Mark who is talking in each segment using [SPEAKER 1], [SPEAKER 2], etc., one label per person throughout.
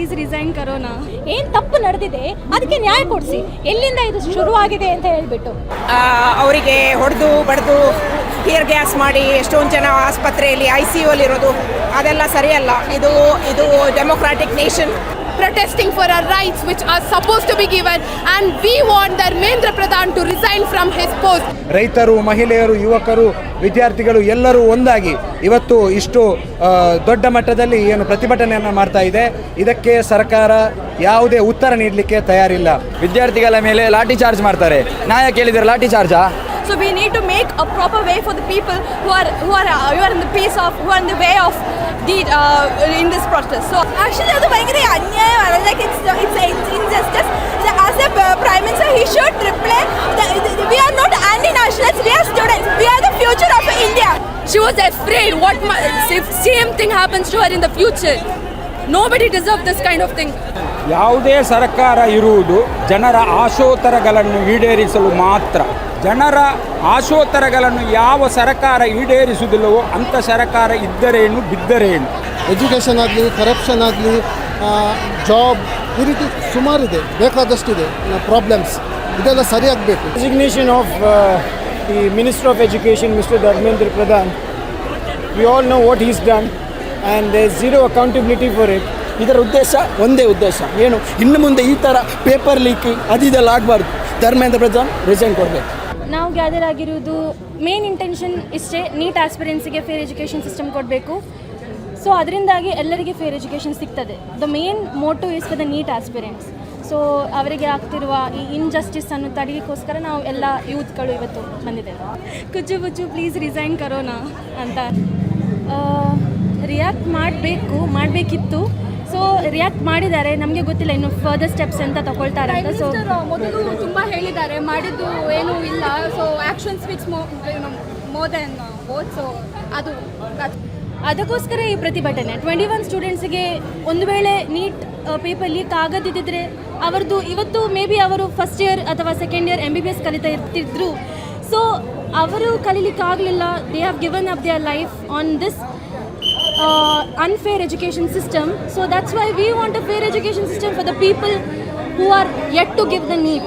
[SPEAKER 1] Please resign corona. ಏನು ತಪ್ಪು ನಡೆದಿದೆ ಅದಕ್ಕೆ ನ್ಯಾಯ ಕೊಡಿಸಿ. ಎಲ್ಲಿಂದ ಇದು ಶುರುವಾಗಿದೆ ಅಂತ ಹೇಳ್ಬಿಟ್ಟು
[SPEAKER 2] ಅವರಿಗೆ ಹೊಡೆದು ಬಡ್ದು ಟಿಯರ್ ಗ್ಯಾಸ್ ಮಾಡಿ ಎಷ್ಟೊಂದು ಜನ ಆಸ್ಪತ್ರೆಯಲ್ಲಿ ICU ಇರೋದು ಅದೆಲ್ಲ ಸರಿಯಲ್ಲ. ಇದು democratic nation.
[SPEAKER 3] Protesting for our rights which are supposed to be given, and we want Dharmendra Pradhan to resign from his post.
[SPEAKER 4] ರೈತರು, ಮಹಿಳೆಯರು, ಯುವಕರು, ವಿದ್ಯಾರ್ಥಿಗಳು ಎಲ್ಲರೂ ಒಂದಾಗಿ ಇವತ್ತು ಇಷ್ಟು ದೊಡ್ಡ ಮಟ್ಟದಲ್ಲಿ ಏನು ಪ್ರತಿಭಟನೆಯನ್ನು ಮಾಡ್ತಾ ಇದೆ. ಇದಕ್ಕೆ ಸರ್ಕಾರ ಯಾವುದೇ ಉತ್ತರ ನೀಡಲಿಕ್ಕೆ ತಯಾರಿಲ್ಲ.
[SPEAKER 5] ವಿದ್ಯಾರ್ಥಿಗಳ ಮೇಲೆ ಲಾಠಿ ಚಾರ್ಜ್ ಮಾಡ್ತಾರೆ. ನ್ಯಾಯ ಕೇಳಿದರೆ ಲಾಠಿ ಚಾರ್ಜಾ?
[SPEAKER 1] So we need to make a proper way for the people who are in the peace of, who are in the way of the in this protest. So actually ಅದು ಭಯಂಕರ ಅನ್ಯಾಯ. Like it's injustice. As a prime minister, he should reply. We are not anti-nationalists. We are students. We are the future of India.
[SPEAKER 3] She was afraid if same thing happens to her in the future. Nobody deserves this kind of thing.
[SPEAKER 6] ಯಾವುದೇ ಸರ್ಕಾರ ಇರುವುದು ಜನರ ಆಶೋತ್ತರಗಳನ್ನು ಈಡೇರಿಸಲು ಮಾತ್ರ. ಜನರ ಆಶೋತ್ತರಗಳನ್ನು ಯಾವ ಸರ್ಕಾರ ಈಡೇರಿಸುವುದಿಲ್ಲವೋ ಅಂಥ ಸರ್ಕಾರ ಇದ್ದರೇನು ಬಿದ್ದರೇನು.
[SPEAKER 7] ಎಜುಕೇಷನ್ ಆಗಲಿ, ಕರಪ್ಷನ್ ಆಗಲಿ, ಜಾಬ್, ಈ ರೀತಿ ಸುಮಾರಿದೆ, ಬೇಕಾದಷ್ಟಿದೆ ಪ್ರಾಬ್ಲಮ್ಸ್. ಇದೆಲ್ಲ ಸರಿಯಾಗಬೇಕು.
[SPEAKER 8] Resignation of the minister of education mister Dharmendra Pradhan. We all know what is done and there is zero accountability for it.
[SPEAKER 5] ಇದರ ಉದ್ದೇಶ ಒಂದೇ ಉದ್ದೇಶ ಏನು, ಇನ್ನು ಮುಂದೆ ಈ ಥರ ಪೇಪರ್ ಲೀಕ್ ಅದೆಲ್ಲ ಆಗಬಾರ್ದು. ಧರ್ಮೇಂದ್ರ ಪ್ರಧಾನ್ ರಿಸೈನ್ ಕೊಡಬೇಕು.
[SPEAKER 1] ನಾವು ಗ್ಯಾದರ್ ಆಗಿರೋದು ಮೇನ್ ಇಂಟೆನ್ಷನ್ ಇಷ್ಟೇ, ನೀಟ್ ಆಸ್ಪಿರೆನ್ಸಿಗೆ ಫೇರ್ ಎಜುಕೇಷನ್ ಸಿಸ್ಟಮ್ ಕೊಡಬೇಕು. ಸೊ ಅದರಿಂದಾಗಿ ಎಲ್ಲರಿಗೆ ಫೇರ್ ಎಜುಕೇಷನ್ ಸಿಗ್ತದೆ. The main motto is for the neat aspirants. So ಅವರಿಗೆ ಆಗ್ತಿರುವ ಈ ಇನ್ಜಸ್ಟಿಸನ್ನು ತಡೆಯೋಕ್ಕೋಸ್ಕರ ನಾವು ಎಲ್ಲ ಯೂತ್ಗಳು ಇವತ್ತು ಬಂದಿದ್ದೇವೆ. ಕುಚ್ಚು ಬುಚ್ಚು ಪ್ಲೀಸ್ ರಿಸೈನ್ ಕರೋನಾ ಅಂತ ರಿಯಾಕ್ಟ್ ಮಾಡಬೇಕಿತ್ತು. ಸೊ ರಿಯಾಕ್ಟ್ ಮಾಡಿದ್ದಾರೆ. ನಮಗೆ ಗೊತ್ತಿಲ್ಲ ಇನ್ನು ಫರ್ದರ್ ಸ್ಟೆಪ್ಸ್ ಅಂತ ತಗೊಳ್ತಾರೆ ಅಂತ. ಸೊ
[SPEAKER 3] ಮೊದಲು ತುಂಬ ಹೇಳಿದ್ದಾರೆ, ಮಾಡಿದ್ದು ಏನೂ ಇಲ್ಲ. So action speaks more than words. So
[SPEAKER 1] ಅದಕ್ಕೋಸ್ಕರ ಈ ಪ್ರತಿಭಟನೆ. 21 ಸ್ಟೂಡೆಂಟ್ಸಿಗೆ ಒಂದು ವೇಳೆ ನೀಟ್ ಪೇಪರ್ ಲೀಕ್ ಆಗದಿದ್ದರೆ ಅವರದು ಇವತ್ತು ಮೇ ಬಿ ಅವರು ಫಸ್ಟ್ ಇಯರ್ ಅಥವಾ ಸೆಕೆಂಡ್ ಇಯರ್ MBBS ಕಲಿತಾ ಇರ್ತಿದ್ರು. ಸೊ ಅವರು ಕಲೀಲಿಕ್ಕಾಗಲಿಲ್ಲ. They have given up their life on this unfair education system. So that's why we want a fair education system for the people who are yet to give the NEET.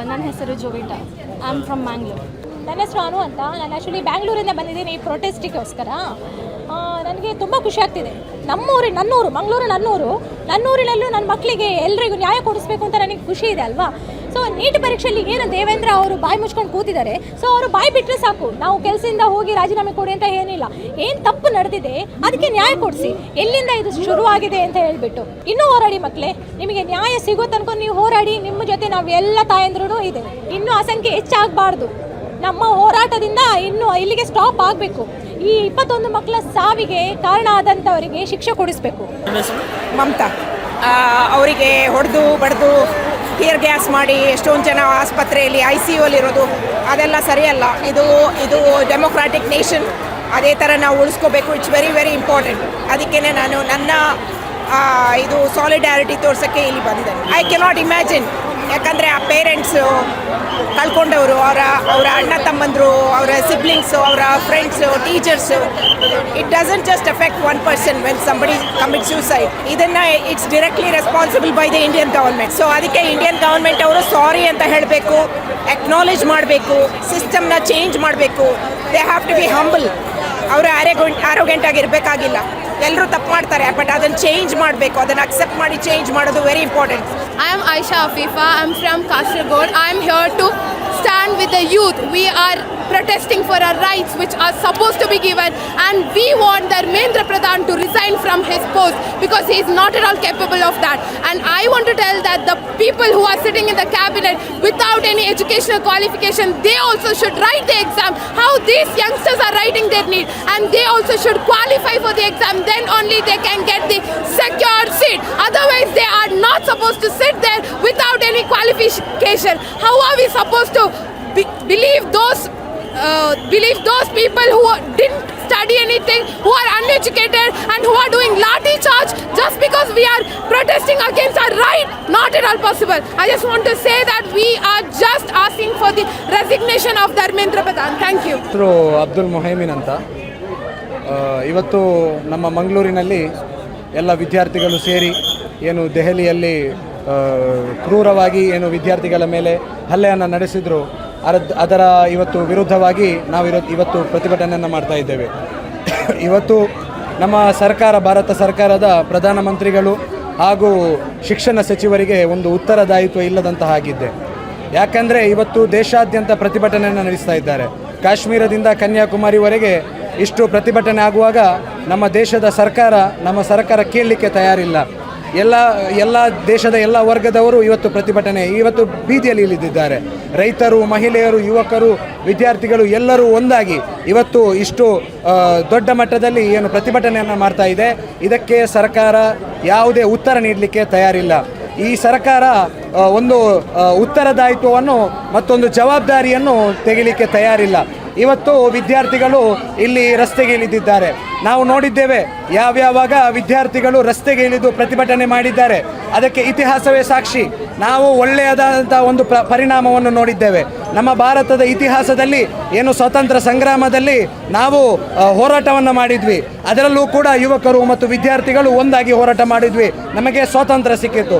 [SPEAKER 1] ನನ್ನ ಹೆಸರು Jovita. I am from Mangalore.
[SPEAKER 9] ನನ್ನ ಹೆಸರು ಅನು ಅಂತ. ನಾನು actually ಬ್ಯಾಂಗ್ಳೂರಿಂದ ಬಂದಿದ್ದೀನಿ ಈ ಪ್ರೊಟೆಸ್ಟಿಗೋಸ್ಕರ. ನನಗೆ ತುಂಬ ಖುಷಿ ಆಗ್ತಿದೆ. ನನ್ನೂರು ಮಂಗಳೂರು ನನ್ನೂರಿನಲ್ಲೂ ನನ್ನ ಮಕ್ಕಳಿಗೆ ಎಲ್ರಿಗೂ ನ್ಯಾಯ ಕೊಡಿಸ್ಬೇಕು ಅಂತ ನನಗೆ ಖುಷಿ ಇದೆ ಅಲ್ವಾ. ಸೊ ನೀಟ್ ಪರೀಕ್ಷೆಯಲ್ಲಿ ಏನು ದೇವೇಂದ್ರ ಅವರು ಬಾಯಿ ಮುಚ್ಕೊಂಡು ಕೂತಿದ್ದಾರೆ. ಸೊ ಅವರು ಬಾಯಿ ಬಿಟ್ಟರೆ ಸಾಕು, ನಾವು ಕೆಲಸದಿಂದ ಹೋಗಿ ರಾಜೀನಾಮೆ ಕೊಡಿ ಅಂತ ಏನಿಲ್ಲ. ಏನು ತಪ್ಪು ನಡೆದಿದೆ ಅದಕ್ಕೆ ನ್ಯಾಯ ಕೊಡಿಸಿ. ಎಲ್ಲಿಂದ ಇದು ಶುರುವಾಗಿದೆ ಅಂತ ಹೇಳ್ಬಿಟ್ಟು ಇನ್ನೂ ಹೋರಾಡಿ ಮಕ್ಕಳೇ. ನಿಮಗೆ ನ್ಯಾಯ ಸಿಗೋ ತನಕ ನೀವು ಹೋರಾಡಿ. ನಿಮ್ಮ ಜೊತೆ ನಾವು ಎಲ್ಲ ತಾಯಂದ್ರೂ ಇದೆ. ಇನ್ನೂ ಆ ಸಂಖ್ಯೆ ಹೆಚ್ಚಾಗಬಾರ್ದು. ನಮ್ಮ ಹೋರಾಟದಿಂದ ಇನ್ನೂ ಇಲ್ಲಿಗೆ ಸ್ಟಾಪ್ ಆಗಬೇಕು. ಈ 21 ಮಕ್ಕಳ ಸಾವಿಗೆ ಕಾರಣ ಆದಂಥವರಿಗೆ ಶಿಕ್ಷೆ ಕೊಡಿಸ್ಬೇಕು.
[SPEAKER 2] ಮಮತಾ ಅವರಿಗೆ ಹೊಡೆದು ಬಡ್ದು ಟಿಯರ್ ಗ್ಯಾಸ್ ಮಾಡಿ ಎಷ್ಟೊಂದು ಜನ ಆಸ್ಪತ್ರೆಯಲ್ಲಿ ICU ಇರೋದು ಅದೆಲ್ಲ ಸರಿಯಲ್ಲ. ಇದು ಡೆಮೊಕ್ರಾಟಿಕ್ ನೇಷನ್. ಅದೇ ಥರ ನಾವು ಉಳಿಸ್ಕೋಬೇಕು. It's very very important. ಅದಕ್ಕೇ ನಾನು ನನ್ನ ಇದು ಸಾಲಿಡ್ಯಾರಿಟಿ ತೋರ್ಸೋಕ್ಕೆ ಇಲ್ಲಿ ಬಂದಿದ್ದೇನೆ. I cannot imagine. ಯಾಕಂದರೆ ಆ ಪೇರೆಂಟ್ಸು ಕಳ್ಕೊಂಡವರು, ಅವರ ಅಣ್ಣ ತಮ್ಮಂದರು, ಅವರ ಸಿಬ್ಲಿಂಗ್ಸು, ಅವರ friends, teachers. It doesn't just affect one person when somebody commit suicide. ಇದನ್ನು it's directly responsible by the Indian government. So ಅದಕ್ಕೆ ಇಂಡಿಯನ್ ಗವರ್ಮೆಂಟ್ ಅವರು ಸಾರಿ ಅಂತ ಹೇಳಬೇಕು, ಅಕ್ನಾಲೇಜ್ ಮಾಡಬೇಕು, ಸಿಸ್ಟಮ್ನ ಚೇಂಜ್ ಮಾಡಬೇಕು. They have to be humble. ಅವರು ಆರೋಗ್ಯಂಟ್ ಆಗಿರಬೇಕಾಗಿಲ್ಲ. ಎಲ್ಲರೂ ತಪ್ಪು ಮಾಡ್ತಾರೆ, ಬಟ್ ಅದನ್ನು ಚೇಂಜ್ ಮಾಡಬೇಕು. ಅದನ್ನು ಅಕ್ಸೆಪ್ಟ್ ಮಾಡಿ ಚೇಂಜ್ ಮಾಡೋದು very important.
[SPEAKER 3] I am Aisha Afifa. I am from Kasaragod. I am here to stand with the youth. We are protesting for our rights which are supposed to be given, and we want Dharmendra Pradhan to resign from his post because he is not at all capable of that. And I want to tell that the people who are sitting in the cabinet without any educational qualification, they also should write the exam how these youngsters are writing their NEET, and they also should qualify for the exam. Then only they can get the secured seat. Otherwise they are not supposed to sit there without any qualification. How are we supposed to believe those people who didn't study anything, who are uneducated and who are doing lathi charge just because we are protesting against our right? Not at all possible. I just want to say that we are just asking for the resignation of Dharmendra Pradhan. Thank you.
[SPEAKER 4] Abdul Mohaimin ಅಂತ. ಇವತ್ತು ನಮ್ಮ ಮಂಗಳೂರಿನಲ್ಲಿ ಎಲ್ಲ ವಿದ್ಯಾರ್ಥಿಗಳು ಸೇರಿ ಏನು ದೆಹಲಿಯಲ್ಲಿ ಕ್ರೂರವಾಗಿ ಏನು ವಿದ್ಯಾರ್ಥಿಗಳ ಮೇಲೆ ಹಲ್ಲೆಯನ್ನು ನಡೆಸಿದ್ರು, ಅದರ ಇವತ್ತು ವಿರುದ್ಧವಾಗಿ ನಾವು ಇವತ್ತು ಪ್ರತಿಭಟನೆಯನ್ನು ಮಾಡ್ತಾ ಇದ್ದೇವೆ. ಇವತ್ತು ನಮ್ಮ ಸರ್ಕಾರ, ಭಾರತ ಸರ್ಕಾರದ ಪ್ರಧಾನಮಂತ್ರಿಗಳು ಹಾಗೂ ಶಿಕ್ಷಣ ಸಚಿವರಿಗೆ ಒಂದು ಉತ್ತರದಾಯಿತ್ವ ಇಲ್ಲದಂತಹ ಆಗಿದೆ. ಯಾಕಂದರೆ ಇವತ್ತು ದೇಶಾದ್ಯಂತ ಪ್ರತಿಭಟನೆಯನ್ನು ನಡೆಸ್ತಾ ಇದ್ದಾರೆ. ಕಾಶ್ಮೀರದಿಂದ ಕನ್ಯಾಕುಮಾರಿವರೆಗೆ ಇಷ್ಟು ಪ್ರತಿಭಟನೆ ಆಗುವಾಗ ನಮ್ಮ ಸರ್ಕಾರ ಕೇಳಲಿಕ್ಕೆ ತಯಾರಿಲ್ಲ. ಎಲ್ಲ ದೇಶದ ಎಲ್ಲ ವರ್ಗದವರು ಇವತ್ತು ಬೀದಿಯಲ್ಲಿ ಇಳಿದಿದ್ದಾರೆ. ರೈತರು, ಮಹಿಳೆಯರು, ಯುವಕರು, ವಿದ್ಯಾರ್ಥಿಗಳು ಎಲ್ಲರೂ ಒಂದಾಗಿ ಇವತ್ತು ಇಷ್ಟು ದೊಡ್ಡ ಮಟ್ಟದಲ್ಲಿ ಏನು ಪ್ರತಿಭಟನೆಯನ್ನು ಮಾಡ್ತಾ ಇದೆ. ಇದಕ್ಕೆ ಸರ್ಕಾರ ಯಾವುದೇ ಉತ್ತರ ನೀಡಲಿಕ್ಕೆ ತಯಾರಿಲ್ಲ. ಈ ಸರ್ಕಾರ ಒಂದು ಉತ್ತರದಾಯಿತ್ವವನ್ನು ಮತ್ತೊಂದು ಜವಾಬ್ದಾರಿಯನ್ನು ತೆಗಿಲಿಕ್ಕೆ ತಯಾರಿಲ್ಲ. ಇವತ್ತು ವಿದ್ಯಾರ್ಥಿಗಳು ಇಲ್ಲಿ ರಸ್ತೆಗೆ ಇಳಿದಿದ್ದಾರೆ. ನಾವು ನೋಡಿದ್ದೇವೆ ಯಾವ್ಯಾವಾಗ ವಿದ್ಯಾರ್ಥಿಗಳು ರಸ್ತೆಗೆ ಇಳಿದು ಪ್ರತಿಭಟನೆ ಮಾಡಿದ್ದಾರೆ. ಅದಕ್ಕೆ ಇತಿಹಾಸವೇ ಸಾಕ್ಷಿ. ನಾವು ಒಳ್ಳೆಯದಾದಂಥ ಒಂದು ಪರಿಣಾಮವನ್ನು ನೋಡಿದ್ದೇವೆ. ನಮ್ಮ ಭಾರತದ ಇತಿಹಾಸದಲ್ಲಿ ಏನು ಸ್ವಾತಂತ್ರ್ಯ ಸಂಗ್ರಾಮದಲ್ಲಿ ನಾವು ಹೋರಾಟವನ್ನು ಮಾಡಿದ್ವಿ. ಅದರಲ್ಲೂ ಕೂಡ ಯುವಕರು ಮತ್ತು ವಿದ್ಯಾರ್ಥಿಗಳು ಒಂದಾಗಿ ಹೋರಾಟ ಮಾಡಿದ್ವಿ. ನಮಗೆ ಸ್ವಾತಂತ್ರ್ಯ ಸಿಕ್ಕಿತ್ತು.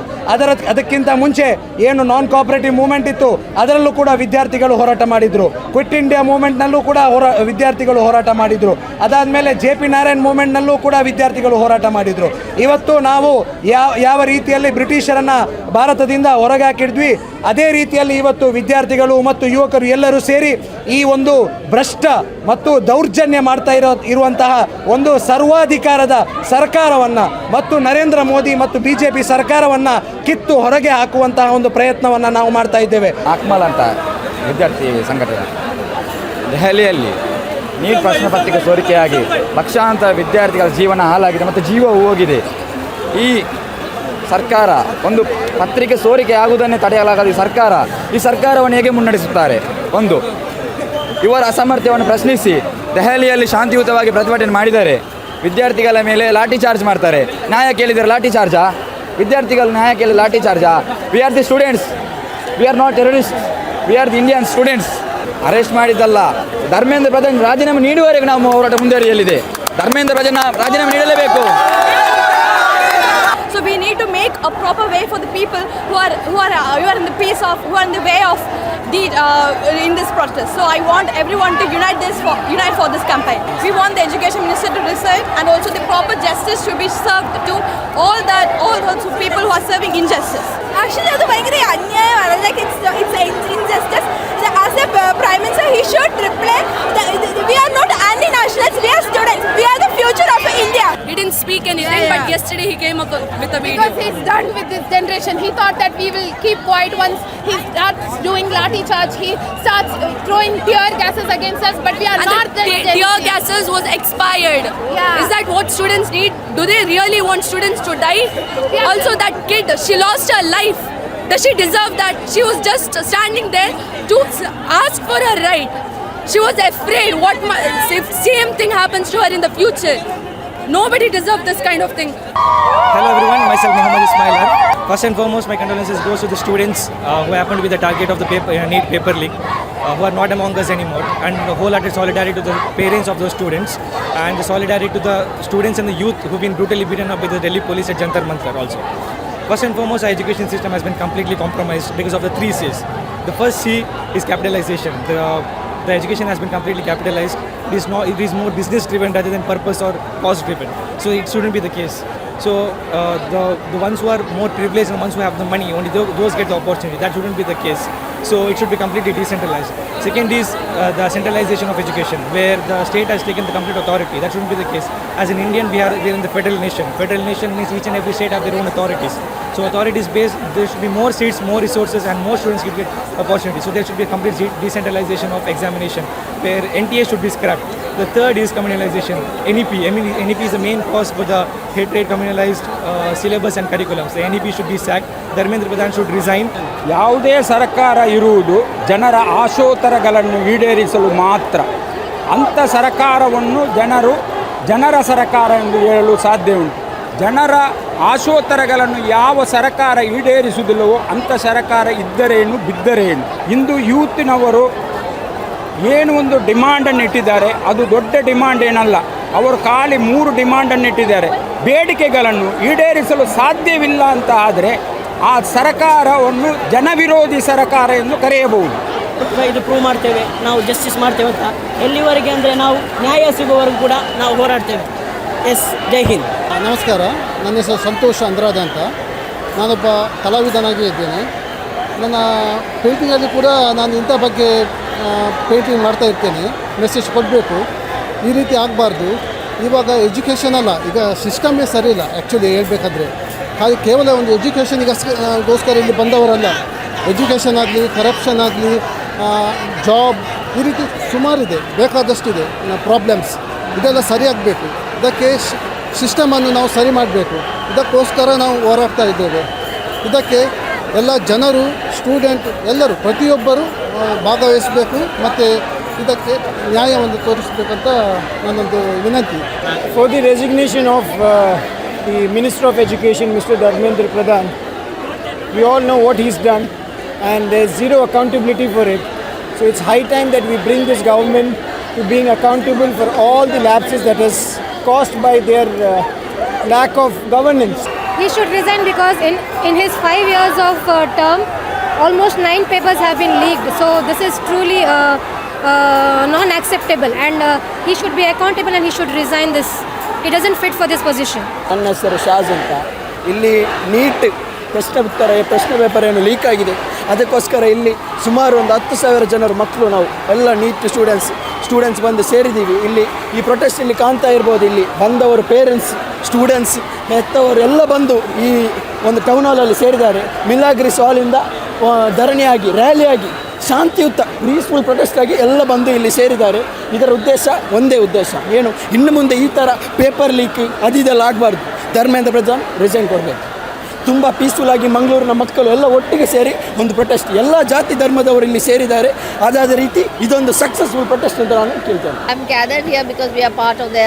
[SPEAKER 4] ಅದಕ್ಕಿಂತ ಮುಂಚೆ ಏನು ನಾನ್ ಕೋಆಪರೇಟಿವ್ ಮೂವ್ಮೆಂಟ್ ಇತ್ತು, ಅದರಲ್ಲೂ ಕೂಡ ವಿದ್ಯಾರ್ಥಿಗಳು ಹೋರಾಟ ಮಾಡಿದರು. ಕ್ವಿಟ್ ಇಂಡಿಯಾ ಮೂವ್ಮೆಂಟ್ನಲ್ಲೂ ಕೂಡ ವಿದ್ಯಾರ್ಥಿಗಳು ಹೋರಾಟ ಮಾಡಿದರು. ಅದಾದಮೇಲೆ JP ನಾರಾಯಣ್ ಮೂವ್ಮೆಂಟ್ನಲ್ಲೂ ಕೂಡ ವಿದ್ಯಾರ್ಥಿಗಳು ಹೋರಾಟ ಮಾಡಿದರು. ಇವತ್ತು ನಾವು ಯಾವ ರೀತಿಯಲ್ಲಿ ಬ್ರಿಟಿಷರನ್ನು ಭಾರತದಿಂದ ಹೊರಗೆ ಹಾಕಿದ್ವಿ, ಅದೇ ರೀತಿಯಲ್ಲಿ ಇವತ್ತು ವಿದ್ಯಾರ್ಥಿಗಳು ಮತ್ತು ಯುವಕರು ಎಲ್ಲರೂ ಸೇರಿ ಈ ಒಂದು ಭ್ರಷ್ಟ ಮತ್ತು ದೌರ್ಜನ್ಯ ಮಾಡ್ತಾ ಇರುವಂತಹ ಒಂದು ಸರ್ವಾಧಿಕಾರದ ಸರ್ಕಾರವನ್ನು ಮತ್ತು ನರೇಂದ್ರ ಮೋದಿ ಮತ್ತು BJP ಸರ್ಕಾರವನ್ನು ಕಿತ್ತು ಹೊರಗೆ ಹಾಕುವಂತಹ ಒಂದು ಪ್ರಯತ್ನವನ್ನು ನಾವು ಮಾಡ್ತಾ ಇದ್ದೇವೆ.
[SPEAKER 10] ಅಕ್ಮಲ್ ಅಂತ ವಿದ್ಯಾರ್ಥಿ ಸಂಘಟನೆ ದೆಹಲಿಯಲ್ಲಿ ನೀಟ್ ಪ್ರಶ್ನೆ ಪತ್ರಿಕೆ ಸೋರಿಕೆಯಾಗಿ ಲಕ್ಷಾಂತರ ವಿದ್ಯಾರ್ಥಿಗಳ ಜೀವನ ಹಾಳಾಗಿದೆ ಮತ್ತು ಜೀವ ಹೋಗಿದೆ. ಈ ಸರ್ಕಾರ ಒಂದು ಪತ್ರಿಕೆ ಸೋರಿಕೆ ಆಗುವುದನ್ನೇ ತಡೆಯಲಾಗದ ಈ ಸರ್ಕಾರವನ್ನು ಹೇಗೆ ಮುನ್ನಡೆಸುತ್ತಾರೆ? ಒಂದು, ಇವರ ಅಸಮರ್ಥ್ಯವನ್ನು ಪ್ರಶ್ನಿಸಿ ದೆಹಲಿಯಲ್ಲಿ ಶಾಂತಿಯುತವಾಗಿ ಪ್ರತಿಭಟನೆ ಮಾಡಿದರೆ ವಿದ್ಯಾರ್ಥಿಗಳ ಮೇಲೆ ಲಾಠಿ ಚಾರ್ಜ್ ಮಾಡ್ತಾರೆ. ನ್ಯಾಯ ಕೇಳಿದರೆ ಲಾಠಿ ಚಾರ್ಜಾ? ವಿದ್ಯಾರ್ಥಿಗಳು ನ್ಯಾಯ ಕೇಳಿ ಲಾಠಿ ಚಾರ್ಜಾ? We are the students, we are not terrorist, we are the Indian students. Arrest ಮಾಡಿದ್ದಲ್ಲ, ಧರ್ಮೇಂದ್ರ ಪ್ರಧಾನ್ ರಾಜೀನಾಮೆ ನೀಡುವವರೆಗೆ ನಾವು ಹೋರಾಟ ಮುಂದುವರಿಯಲಿದೆ. ಧರ್ಮೇಂದ್ರ ಪ್ರಧಾನ್ ರಾಜೀನಾಮೆ ನೀಡಲೇಬೇಕು.
[SPEAKER 1] So we need to make a proper way for the people who are in the pace of, who are in the way of the in this protest. So I want everyone to unite for this campaign. We want the education minister to decide, and also the proper justice should be served to all those people who are serving injustice. Actually, that's very unfair. Like it's injustice. As a prime minister, he should reply. We are not anti-nationalists. We are students. We are the future of India.
[SPEAKER 3] He didn't speak anything, but yesterday he came up with a video. Because he's done with this generation. He thought that we will keep quiet once he starts doing lathi charge. He starts throwing tear gases against us, but we are not the tear gases was expired. Yeah. Is that what students need? Do they really want students to die? Yeah. Also, that kid, she lost her life. Does she deserve that? She was just standing there to ask for her right. She was afraid if same thing happens to her in the future. Nobody deserves this kind of thing.
[SPEAKER 11] Hello everyone, myself Muhammad Ismail. First and foremost, my condolences goes to the students who happen to be the target of the NEET paper leak, who are not among us anymore, and the wholehearted solidarity to the parents of those students, and the solidarity to the students and the youth who've been brutally beaten up by the Delhi police at Jantar Mantar also. First and foremost, our education system has been completely compromised because of the 3 C's. The first C is capitalization. The education has been completely capitalized. It is more business driven rather than purpose or cost driven. So it shouldn't be the case. So the ones who are more privileged and the ones who have the money, only those get the opportunity. That shouldn't be the case. So it should be completely decentralized. Second is the centralization of education, where the state has taken the complete authority. That shouldn't be the case. As an Indian, we are in the federal nation. Federal nation means each and every state have their own authorities. So authorities based, there should be more seats, more resources, and more students will get opportunities. So there should be a complete decentralization of examination, where NTA should be scrapped. The third is communalization. NEP is the main cause for the hatred communalized syllabus and curriculums. The NEP should be sacked. Dharmendra Pradhan should resign.
[SPEAKER 6] ಯಾವುದೇ ಸರ್ಕಾರ ಇರುವುದು ಜನರ ಆಶೋತ್ತರಗಳನ್ನು ಈಡೇರಿಸಲು ಮಾತ್ರ. ಅಂಥ ಸರ್ಕಾರವನ್ನು ಜನರ ಸರ್ಕಾರ ಎಂದು ಹೇಳಲು ಸಾಧ್ಯ ಉಂಟು. ಜನರ ಆಶೋತ್ತರಗಳನ್ನು ಯಾವ ಸರ್ಕಾರ ಈಡೇರಿಸುವುದಿಲ್ಲವೋ ಅಂಥ ಸರ್ಕಾರ ಇದ್ದರೇನು ಬಿದ್ದರೇನು. ಇಂದು ಯೂತ್ನವರು ಏನು ಒಂದು ಡಿಮಾಂಡನ್ನು ಇಟ್ಟಿದ್ದಾರೆ, ಅದು ದೊಡ್ಡ ಡಿಮಾಂಡ್ ಏನಲ್ಲ. ಅವರು ಖಾಲಿ 3 ಡಿಮಾಂಡನ್ನು ಇಟ್ಟಿದ್ದಾರೆ. ಬೇಡಿಕೆಗಳನ್ನು ಈಡೇರಿಸಲು ಸಾಧ್ಯವಿಲ್ಲ ಅಂತ ಆದರೆ ಆ ಸರ್ಕಾರವನ್ನು ಜನವಿರೋಧಿ ಸರ್ಕಾರ ಎಂದು ಕರೆಯಬಹುದು.
[SPEAKER 12] ಇದು ಪ್ರೂವ್ ಮಾಡ್ತೇವೆ, ನಾವು ಜಸ್ಟಿಸ್ ಮಾಡ್ತೇವೆ ಅಂತ. ಎಲ್ಲಿವರೆಗೆ ಅಂದರೆ ನಾವು ನ್ಯಾಯ ಸಿಗುವವರೆಗೂ ಕೂಡ ನಾವು ಹೋರಾಡ್ತೇವೆ. ಎಸ್, ಜೈ ಹಿಂದ್.
[SPEAKER 7] ನಮಸ್ಕಾರ, ನನ್ನ ಹೆಸರು ಸಂತೋಷ್ ಅಂದ್ರಾದೆ ಅಂತ. ನಾನೊಬ್ಬ ಕಲಾವಿದನಾಗಿ ಇದ್ದೇನೆ. ನನ್ನ ಪೇಂಟಿಂಗಲ್ಲಿ ಕೂಡ ನಾನು ಇಂಥ ಬಗ್ಗೆ ಪೇಂಟಿಂಗ್ ಮಾಡ್ತಾ ಇರ್ತೇನೆ. ಮೆಸೇಜ್ ಕೊಡಬೇಕು, ಈ ರೀತಿ ಆಗಬಾರ್ದು. ಇವಾಗ ಎಜುಕೇಷನ್ ಅಲ್ಲ, ಈಗ ಸಿಸ್ಟಮೇ ಸರಿ ಇಲ್ಲ ಆ್ಯಕ್ಚುಲಿ ಹೇಳ್ಬೇಕಾದ್ರೆ. ಹಾಗೆ ಕೇವಲ ಒಂದು ಎಜುಕೇಷನ್ಗೋಸ್ಕರ ಇಲ್ಲಿ ಬಂದವರಲ್ಲ. ಎಜುಕೇಷನ್ ಆಗಲಿ, ಕರಪ್ಷನ್ ಆಗಲಿ, ಜಾಬ್, ಈ ರೀತಿ ಸುಮಾರಿದೆ, ಬೇಕಾದಷ್ಟಿದೆ ಪ್ರಾಬ್ಲಮ್ಸ್. ಇದೆಲ್ಲ ಸರಿಯಾಗಬೇಕು. ಇದಕ್ಕೆ ಸಿಸ್ಟಮನ್ನು ನಾವು ಸರಿ ಮಾಡಬೇಕು. ಇದಕ್ಕೋಸ್ಕರ ನಾವು ಹೋರಾಡ್ತಾ ಇದ್ದೇವೆ. ಇದಕ್ಕೆ ಎಲ್ಲ ಜನರು, ಸ್ಟೂಡೆಂಟ್ ಎಲ್ಲರೂ ಪ್ರತಿಯೊಬ್ಬರು ಭಾಗವಹಿಸಬೇಕು ಮತ್ತು ಇದಕ್ಕೆ ನ್ಯಾಯವನ್ನು ತೋರಿಸಬೇಕಂತ ನನ್ನೊಂದು ವಿನಂತಿ.
[SPEAKER 8] For the resignation of the Minister of Education, Mr. Dharmendra Pradhan, we all know what he's done and there's zero accountability for it. So it's high time that we bring this government to being accountable for all the lapses that is caused by their lack of governance.
[SPEAKER 1] He should resign because in his 5 years of term, almost 9 papers have been leaked. So this is truly non-acceptable, and he should be accountable and he should resign this. He doesn't fit for this position.
[SPEAKER 5] ನನ್ನ ಹೆಸರು ಶಾಜ್ ಅಂತ. ಇಲ್ಲಿ neat ಪ್ರಶ್ನೆ paper ಏನು leak ಆಗಿದೆ, ಅದಕ್ಕೋಸ್ಕರ ಇಲ್ಲಿ ಸುಮಾರು ಒಂದು 10,000 ಜನರು ಮಕ್ಕಳು, ನಾವು ಎಲ್ಲ ನೀಟ್ ಸ್ಟೂಡೆಂಟ್ಸ್ ಬಂದು ಸೇರಿದ್ದೀವಿ. ಇಲ್ಲಿ ಈ ಪ್ರೊಟೆಸ್ಟ್ ಇಲ್ಲಿ ಕಾಣ್ತಾ ಇರ್ಬೋದು. ಇಲ್ಲಿ ಬಂದವರು ಪೇರೆಂಟ್ಸ್, ಸ್ಟೂಡೆಂಟ್ಸ್, ಹೆತ್ತವರು ಎಲ್ಲ ಬಂದು ಈ ಒಂದು ಟೌನ್ ಹಾಲಲ್ಲಿ ಸೇರಿದ್ದಾರೆ. ಮಿಲಾಗ್ರಿಸ್ ಹಾಲಿಂದ ಧರಣಿಯಾಗಿ, ರ್ಯಾಲಿಯಾಗಿ, ಶಾಂತಿಯುತ ಪೀಸ್ಫುಲ್ ಪ್ರೊಟೆಸ್ಟ್ ಆಗಿ ಎಲ್ಲ ಬಂದು ಇಲ್ಲಿ ಸೇರಿದ್ದಾರೆ. ಇದರ ಉದ್ದೇಶ ಒಂದೇ ಉದ್ದೇಶ, ಏನು, ಇನ್ನು ಮುಂದೆ ಈ ಥರ ಪೇಪರ್ ಲೀಕ್ ಅದೆಲ್ಲ ಆಗಬಾರ್ದು. ಧರ್ಮೇಂದ್ರ ಪ್ರಧಾನ್ ರಿಸೈನ್ ಕೊಡಬೇಕು. ತುಂಬ ಪೀಸ್ಫುಲ್ ಆಗಿ ಮಂಗಳೂರಿನ ಮಕ್ಕಳು ಎಲ್ಲ ಒಟ್ಟಿಗೆ ಸೇರಿ ಒಂದು ಪ್ರೊಟೆಸ್ಟ್, ಎಲ್ಲ ಜಾತಿ ಧರ್ಮದವರು ಇಲ್ಲಿ ಸೇರಿದ್ದಾರೆ. ಅದಾದ ರೀತಿ ಇದೊಂದು ಸಕ್ಸಸ್ಫುಲ್ ಪ್ರೊಟೆಸ್ಟ್ ಅಂತ ನಾನು ಕೇಳ್ತೇನೆ.
[SPEAKER 13] I am gathered here because we are part of the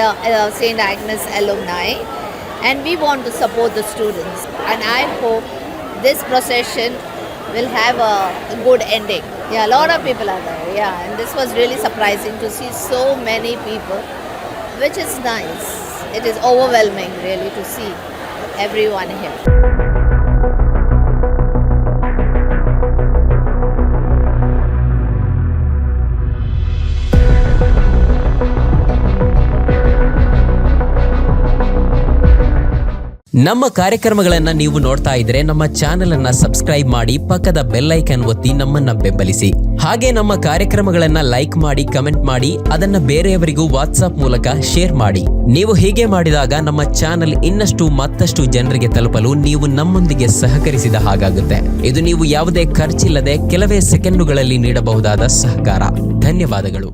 [SPEAKER 13] St. Agnes alumni and we want to support the students, and I hope this procession will have a good ending. Yeah, a lot of people are there. Yeah, and this was really surprising to see so many people, which is nice. It is overwhelming really to see everyone here.
[SPEAKER 14] ನಮ್ಮ ಕಾರ್ಯಕ್ರಮಗಳನ್ನು ನೀವು ನೋಡ್ತಾ ಇದ್ರೆ ನಮ್ಮ channel ಅನ್ನ subscribe ಮಾಡಿ, ಪಕ್ಕದ bell icon ಒತ್ತಿ ನಮ್ಮನ್ನ ಬೆಂಬಲಿಸಿ. ಹಾಗೆ ನಮ್ಮ ಕಾರ್ಯಕ್ರಮಗಳನ್ನ ಲೈಕ್ ಮಾಡಿ, ಕಮೆಂಟ್ ಮಾಡಿ, ಅದನ್ನ ಬೇರೆಯವರಿಗೂ ವಾಟ್ಸ್ಆಪ್ ಮೂಲಕ ಶೇರ್ ಮಾಡಿ. ನೀವು ಹೀಗೆ ಮಾಡಿದಾಗ ನಮ್ಮ ಚಾನೆಲ್ ಇನ್ನಷ್ಟು ಮತ್ತಷ್ಟು ಜನರಿಗೆ ತಲುಪಲು ನೀವು ನಮ್ಮೊಂದಿಗೆ ಸಹಕರಿಸಿದ ಹಾಗಾಗುತ್ತೆ. ಇದು ನೀವು ಯಾವುದೇ ಖರ್ಚಿಲ್ಲದೆ ಕೆಲವೇ ಸೆಕೆಂಡುಗಳಲ್ಲಿ ನೀಡಬಹುದಾದ ಸಹಕಾರ. ಧನ್ಯವಾದಗಳು.